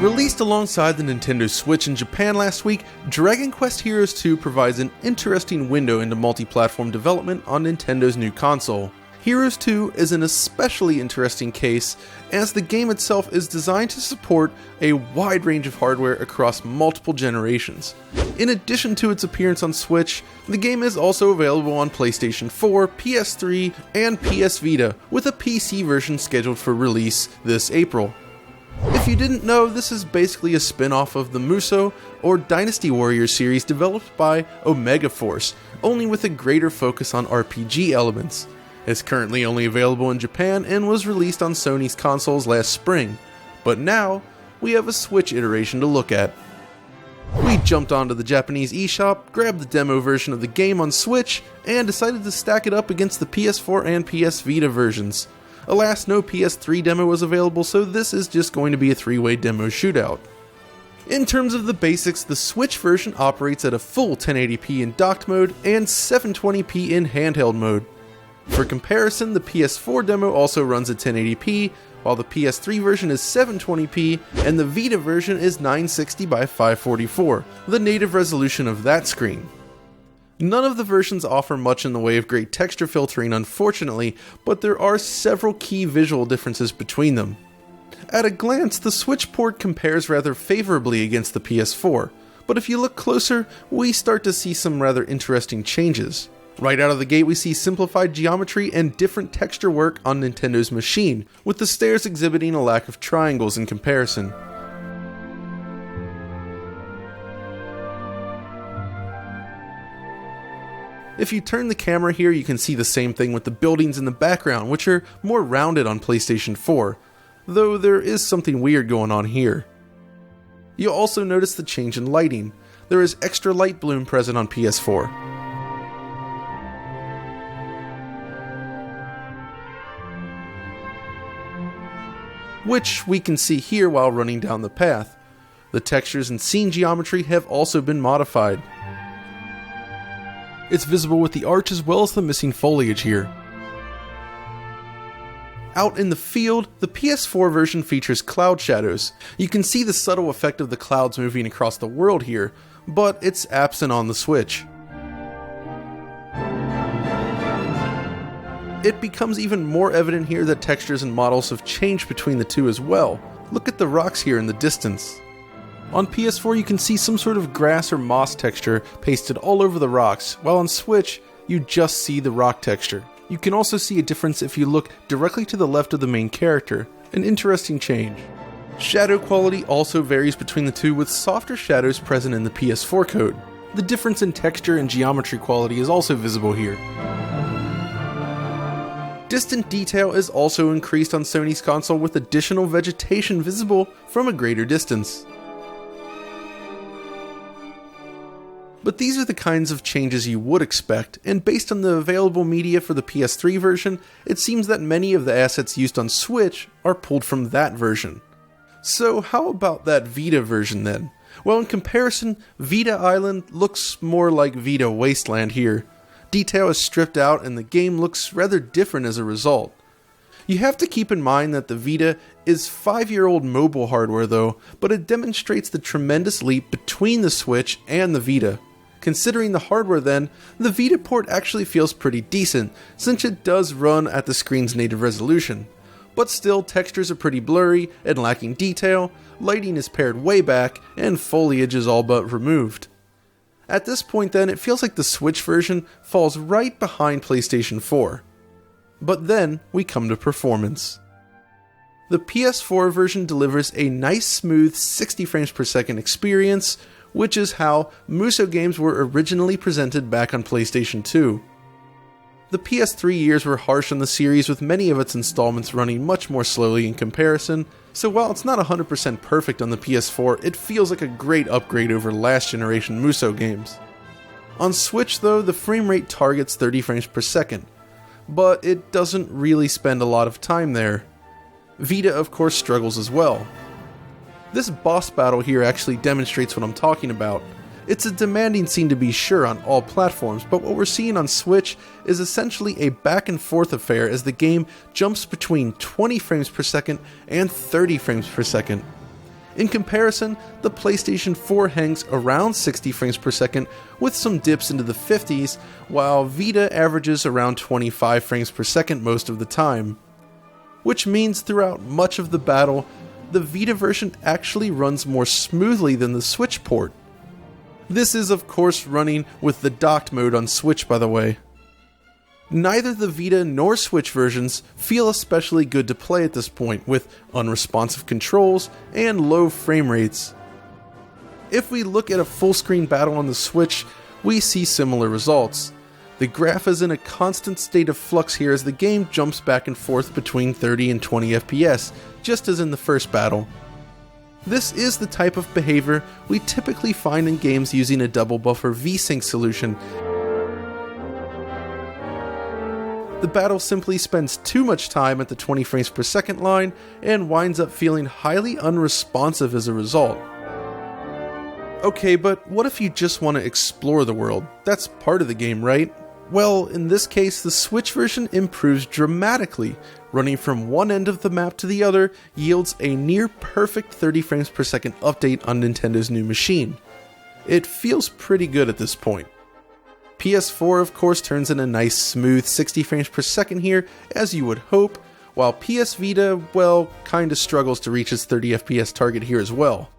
Released alongside the Nintendo Switch in Japan last week, Dragon Quest Heroes 2 provides an interesting window into multi-platform development on Nintendo's new console. Heroes 2 is an especially interesting case, as the game itself is designed to support a wide range of hardware across multiple generations. In addition to its appearance on Switch, the game is also available on PlayStation 4, PS3, and PS Vita, with a PC version scheduled for release this April. If you didn't know, this is basically a spin-off of the Musou or Dynasty Warriors series developed by Omega Force, only with a greater focus on RPG elements. It's currently only available in Japan and was released on Sony's consoles last spring, but now we have a Switch iteration to look at. We jumped onto the Japanese eShop, grabbed the demo version of the game on Switch, and decided to stack it up against the PS4 and PS Vita versions. Alas, no PS3 demo was available, so this is just going to be a 3-way demo shootout. In terms of the basics, the Switch version operates at a full 1080p in docked mode and 720p in handheld mode. For comparison, the PS4 demo also runs at 1080p, while the PS3 version is 720p, and the Vita version is 960 by 544, the native resolution of that screen. None of the versions offer much in the way of great texture filtering, unfortunately, but there are several key visual differences between them. At a glance, the Switch port compares rather favorably against the PS4, but if you look closer, we start to see some rather interesting changes. Right out of the gate, we see simplified geometry and different texture work on Nintendo's machine, with the stairs exhibiting a lack of triangles in comparison. If you turn the camera here, you can see the same thing with the buildings in the background, which are more rounded on PlayStation 4, though there is something weird going on here. You'll also notice the change in lighting. There is extra light bloom present on PS4. Which we can see here while running down the path. The textures and scene geometry have also been modified. It's visible with the arch as well as the missing foliage here. Out in the field, the PS4 version features cloud shadows. You can see the subtle effect of the clouds moving across the world here, but it's absent on the Switch. It becomes even more evident here that textures and models have changed between the two as well. Look at the rocks here in the distance. On PS4 you can see some sort of grass or moss texture pasted all over the rocks, while on Switch you just see the rock texture. You can also see a difference if you look directly to the left of the main character, an interesting change. Shadow quality also varies between the two, with softer shadows present in the PS4 code. The difference in texture and geometry quality is also visible here. Distant detail is also increased on Sony's console, with additional vegetation visible from a greater distance. But these are the kinds of changes you would expect, and based on the available media for the PS3 version, it seems that many of the assets used on Switch are pulled from that version. So how about that Vita version then? Well, in comparison, Vita Island looks more like Vita Wasteland here. Detail is stripped out and the game looks rather different as a result. You have to keep in mind that the Vita is 5-year-old mobile hardware though, but it demonstrates the tremendous leap between the Switch and the Vita. Considering the hardware then, the Vita port actually feels pretty decent, since it does run at the screen's native resolution. But still, textures are pretty blurry and lacking detail, lighting is pared way back, and foliage is all but removed. At this point then, it feels like the Switch version falls right behind PlayStation 4. But then, we come to performance. The PS4 version delivers a nice smooth 60 frames per second experience, which is how Musou games were originally presented back on PlayStation 2. The PS3 years were harsh on the series, with many of its installments running much more slowly in comparison, so while it's not 100% perfect on the PS4, it feels like a great upgrade over last generation Musou games. On Switch though, the frame rate targets 30 frames per second, but it doesn't really spend a lot of time there. Vita of course struggles as well. This boss battle here actually demonstrates what I'm talking about. It's a demanding scene to be sure on all platforms, but what we're seeing on Switch is essentially a back and forth affair as the game jumps between 20 frames per second and 30 frames per second. In comparison, the PlayStation 4 hangs around 60 frames per second with some dips into the 50s, while Vita averages around 25 frames per second most of the time. Which means throughout much of the battle, the Vita version actually runs more smoothly than the Switch port. This is of course running with the docked mode on Switch, by the way. Neither the Vita nor Switch versions feel especially good to play at this point, with unresponsive controls and low frame rates. If we look at a full screen battle on the Switch, we see similar results. The graph is in a constant state of flux here as the game jumps back and forth between 30 and 20 FPS, just as in the first battle. This is the type of behavior we typically find in games using a double buffer VSync solution. The battle simply spends too much time at the 20 frames per second line and winds up feeling highly unresponsive as a result. Okay, but what if you just want to explore the world? That's part of the game, right? Well, in this case, the Switch version improves dramatically. Running from one end of the map to the other yields a near perfect 30 frames per second update on Nintendo's new machine. It feels pretty good at this point. PS4 of course turns in a nice smooth 60 frames per second here, as you would hope, while PS Vita, well, kinda struggles to reach its 30 FPS target here as well.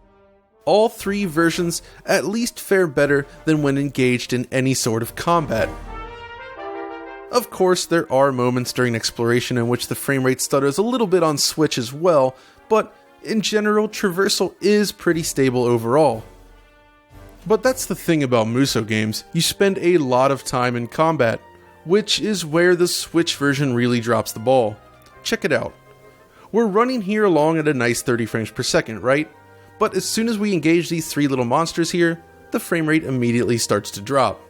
All three versions at least fare better than when engaged in any sort of combat. Of course, there are moments during exploration in which the frame rate stutters a little bit on Switch as well, but in general, traversal is pretty stable overall. But that's the thing about Muso games, you spend a lot of time in combat, which is where the Switch version really drops the ball. Check it out. We're running here along at a nice 30 frames per second, right? But as soon as we engage these three little monsters here, the frame rate immediately starts to drop.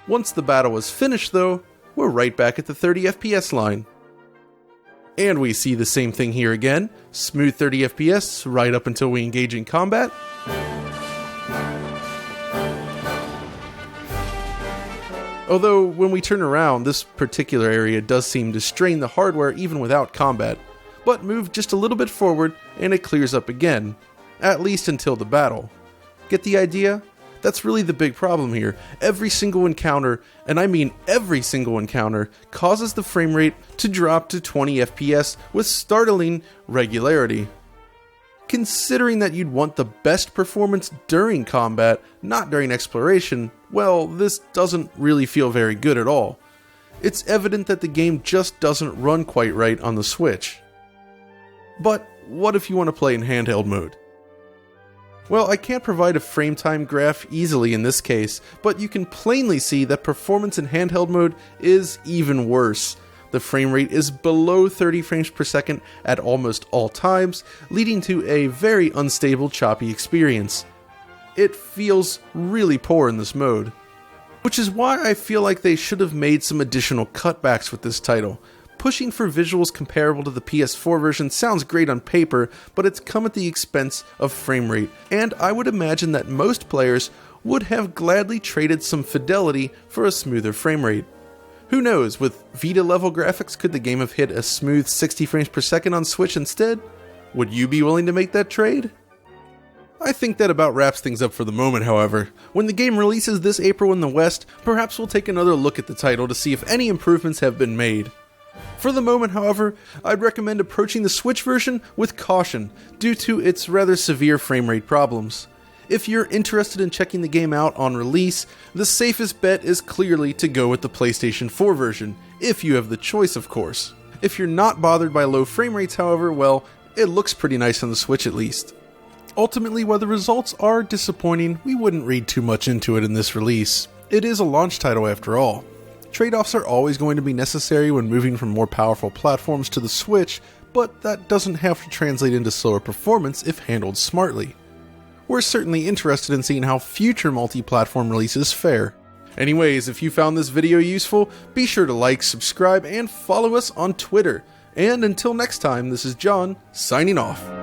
Once the battle is finished though, we're right back at the 30 FPS line. And we see the same thing here again, smooth 30 FPS right up until we engage in combat. Although when we turn around, this particular area does seem to strain the hardware even without combat, but move just a little bit forward and it clears up again, at least until the battle. Get the idea? That's really the big problem here. Every single encounter, and I mean every single encounter, causes the frame rate to drop to 20 FPS with startling regularity. Considering that you'd want the best performance during combat, not during exploration, well, this doesn't really feel very good at all. It's evident that the game just doesn't run quite right on the Switch. But what if you want to play in handheld mode? Well, I can't provide a frame time graph easily in this case, but you can plainly see that performance in handheld mode is even worse. The frame rate is below 30 frames per second at almost all times, leading to a very unstable, choppy experience. It feels really poor in this mode. Which is why I feel like they should have made some additional cutbacks with this title. Pushing for visuals comparable to the PS4 version sounds great on paper, but it's come at the expense of frame rate, and I would imagine that most players would have gladly traded some fidelity for a smoother frame rate. Who knows, with Vita level graphics, could the game have hit a smooth 60 frames per second on Switch instead? Would you be willing to make that trade? I think that about wraps things up for the moment, however. When the game releases this April in the West, perhaps we'll take another look at the title to see if any improvements have been made. For the moment, however, I'd recommend approaching the Switch version with caution due to its rather severe frame rate problems. If you're interested in checking the game out on release, the safest bet is clearly to go with the PlayStation 4 version, if you have the choice of course. If you're not bothered by low frame rates, however, well, it looks pretty nice on the Switch at least. Ultimately, while the results are disappointing, we wouldn't read too much into it in this release. It is a launch title after all. Trade-offs are always going to be necessary when moving from more powerful platforms to the Switch, but that doesn't have to translate into slower performance if handled smartly. We're certainly interested in seeing how future multi-platform releases fare. Anyways, if you found this video useful, be sure to like, subscribe, and follow us on Twitter. And until next time, this is John, signing off.